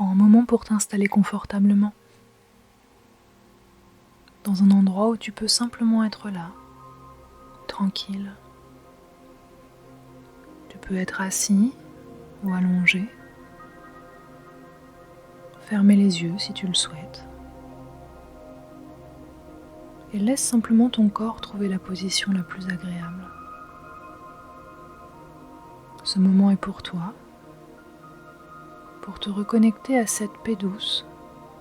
Prends un moment pour t'installer confortablement, dans un endroit où tu peux simplement être là, tranquille. Tu peux être assis ou allongé. Fermer les yeux si tu le souhaites. Et laisse simplement ton corps trouver la position la plus agréable. Ce moment est pour toi, pour te reconnecter à cette paix douce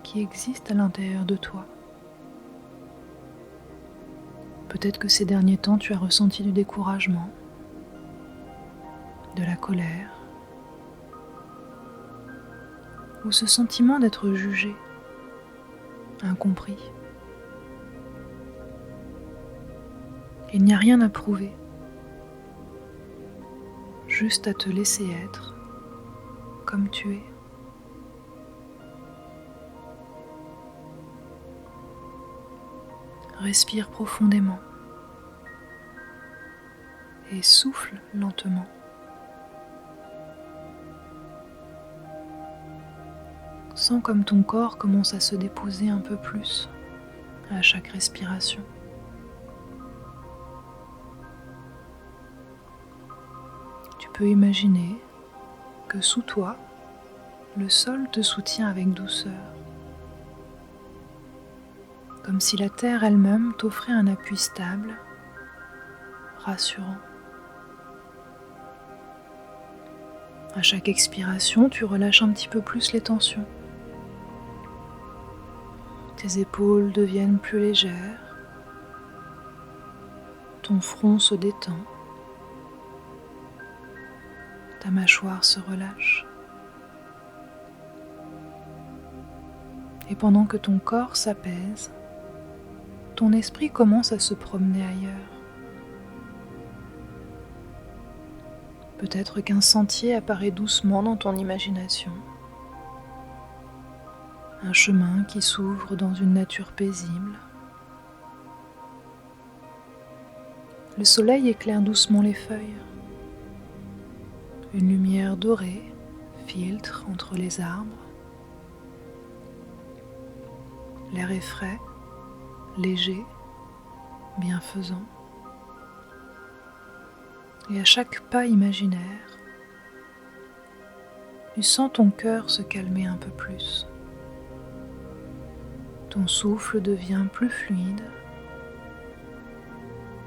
qui existe à l'intérieur de toi. Peut-être que ces derniers temps, tu as ressenti du découragement, de la colère, ou ce sentiment d'être jugé, incompris. Il n'y a rien à prouver, juste à te laisser être comme tu es. Respire profondément et souffle lentement. Sens comme ton corps commence à se déposer un peu plus à chaque respiration. Tu peux imaginer que sous toi, le sol te soutient avec douceur, comme si la terre elle-même t'offrait un appui stable, rassurant. À chaque expiration, tu relâches un petit peu plus les tensions. Tes épaules deviennent plus légères, ton front se détend, ta mâchoire se relâche. Et pendant que ton corps s'apaise, ton esprit commence à se promener ailleurs. Peut-être qu'un sentier apparaît doucement dans ton imagination. Un chemin qui s'ouvre dans une nature paisible. Le soleil éclaire doucement les feuilles. Une lumière dorée filtre entre les arbres. L'air est frais, léger, bienfaisant. Et à chaque pas imaginaire, tu sens ton cœur se calmer un peu plus. Ton souffle devient plus fluide,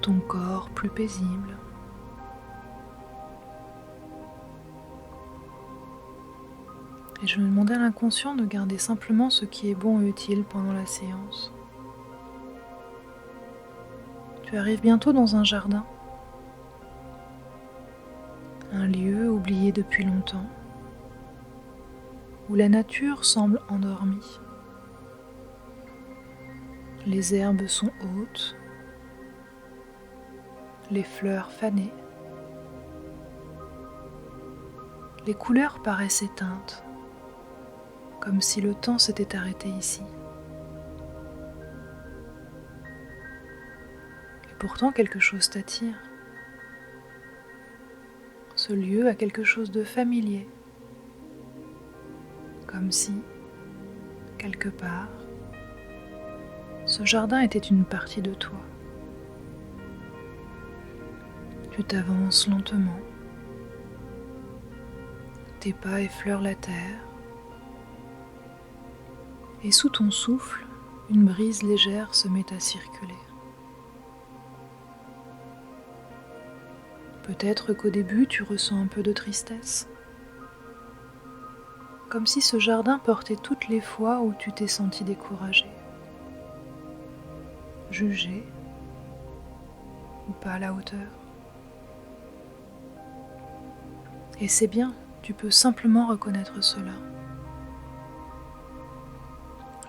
ton corps plus paisible. Et je vais demander à l'inconscient de garder simplement ce qui est bon et utile pendant la séance. Tu arrives bientôt dans un jardin, un lieu oublié depuis longtemps, où la nature semble endormie. Les herbes sont hautes, les fleurs fanées, les couleurs paraissent éteintes, comme si le temps s'était arrêté ici. Et pourtant quelque chose t'attire. Ce lieu a quelque chose de familier, comme si, quelque part, ce jardin était une partie de toi. Tu t'avances lentement, tes pas effleurent la terre, et sous ton souffle, une brise légère se met à circuler. Peut-être qu'au début, tu ressens un peu de tristesse, comme si ce jardin portait toutes les fois où tu t'es senti découragé, jugé ou pas à la hauteur. Et c'est bien, tu peux simplement reconnaître cela.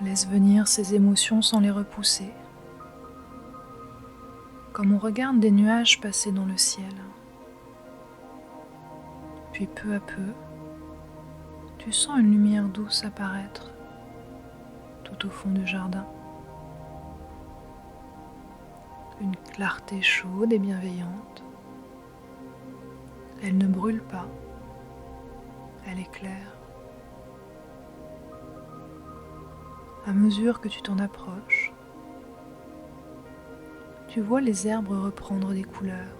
Laisse venir ces émotions sans les repousser, comme on regarde des nuages passer dans le ciel. Puis peu à peu, tu sens une lumière douce apparaître tout au fond du jardin. Une clarté chaude et bienveillante. Elle ne brûle pas, elle éclaire. À mesure que tu t'en approches, tu vois les herbes reprendre des couleurs.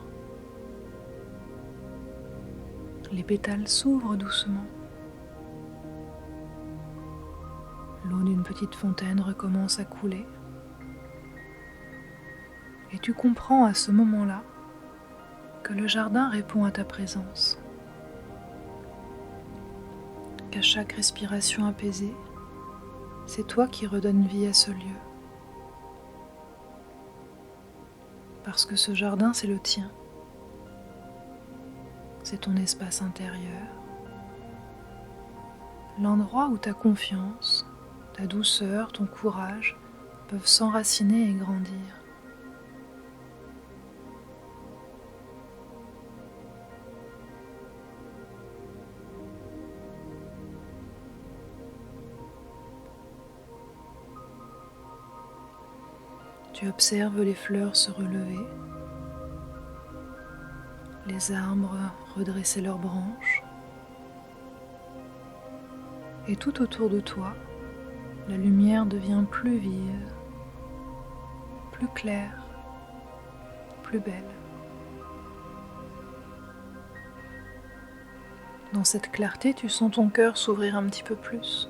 Les pétales s'ouvrent doucement. L'eau d'une petite fontaine recommence à couler. Et tu comprends à ce moment-là que le jardin répond à ta présence. Qu'à chaque respiration apaisée, c'est toi qui redonnes vie à ce lieu. Parce que ce jardin, c'est le tien. C'est ton espace intérieur. L'endroit où ta confiance, ta douceur, ton courage peuvent s'enraciner et grandir. Tu observes les fleurs se relever, les arbres redresser leurs branches, et tout autour de toi, la lumière devient plus vive, plus claire, plus belle. Dans cette clarté, tu sens ton cœur s'ouvrir un petit peu plus.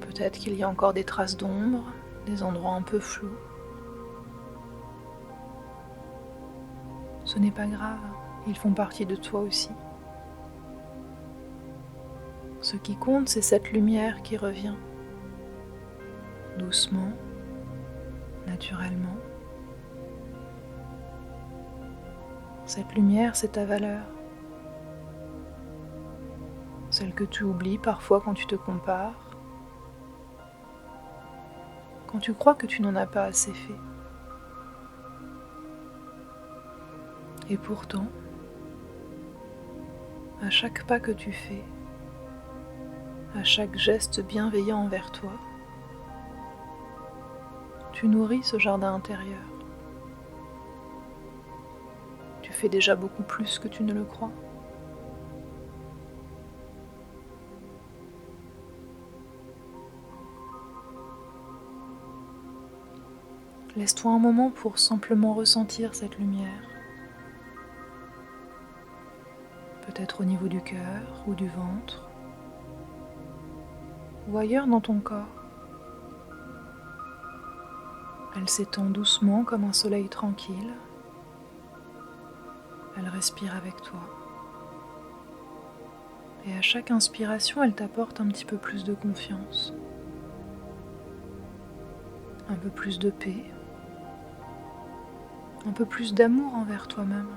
Peut-être qu'il y a encore des traces d'ombre, des endroits un peu flous. Ce n'est pas grave, ils font partie de toi aussi. Ce qui compte, c'est cette lumière qui revient, doucement, naturellement. Cette lumière, c'est ta valeur. Celle que tu oublies parfois quand tu te compares, quand tu crois que tu n'en as pas assez fait. Et pourtant, à chaque pas que tu fais, à chaque geste bienveillant envers toi, tu nourris ce jardin intérieur. Tu fais déjà beaucoup plus que tu ne le crois. Laisse-toi un moment pour simplement ressentir cette lumière. Peut-être au niveau du cœur ou du ventre, ou ailleurs dans ton corps. Elle s'étend doucement comme un soleil tranquille. Elle respire avec toi. Et à chaque inspiration, elle t'apporte un petit peu plus de confiance, un peu plus de paix, un peu plus d'amour envers toi-même.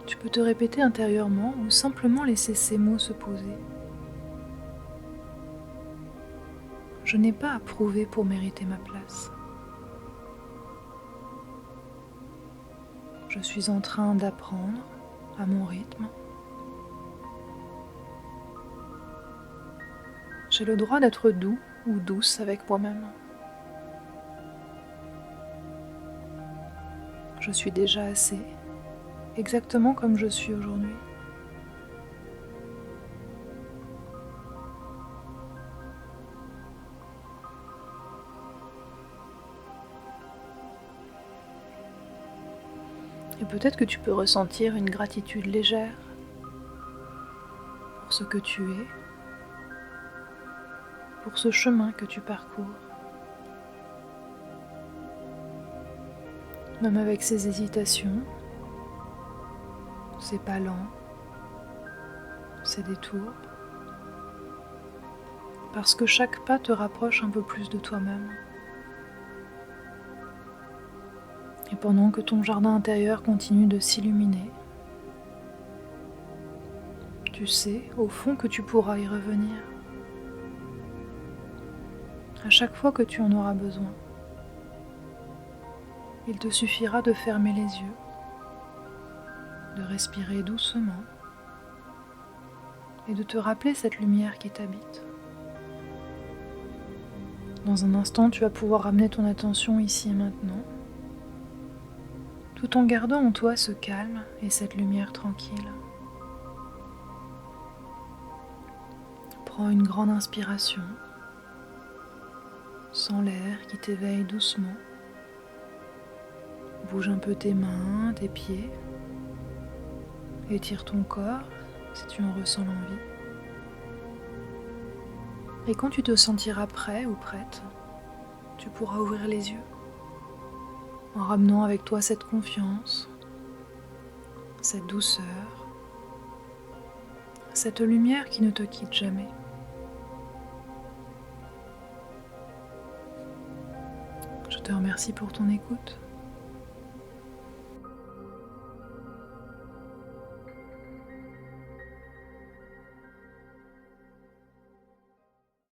Tu peux te répéter intérieurement ou simplement laisser ces mots se poser. Je n'ai pas à prouver pour mériter ma place. Je suis en train d'apprendre à mon rythme. J'ai le droit d'être doux ou douce avec moi-même. Je suis déjà assez, exactement comme je suis aujourd'hui. Et peut-être que tu peux ressentir une gratitude légère pour ce que tu es, pour ce chemin que tu parcours. Même avec ces hésitations, ces pas lents, ces détours, parce que chaque pas te rapproche un peu plus de toi-même. Et pendant que ton jardin intérieur continue de s'illuminer, tu sais au fond que tu pourras y revenir à chaque fois que tu en auras besoin. Il te suffira de fermer les yeux, de respirer doucement et de te rappeler cette lumière qui t'habite. Dans un instant, tu vas pouvoir ramener ton attention ici et maintenant, tout en gardant en toi ce calme et cette lumière tranquille. Prends une grande inspiration. Sens l'air qui t'éveille doucement. Bouge un peu tes mains, tes pieds. Étire ton corps si tu en ressens l'envie. Et quand tu te sentiras prêt ou prête, tu pourras ouvrir les yeux en ramenant avec toi cette confiance, cette douceur, cette lumière qui ne te quitte jamais. Je te remercie pour ton écoute.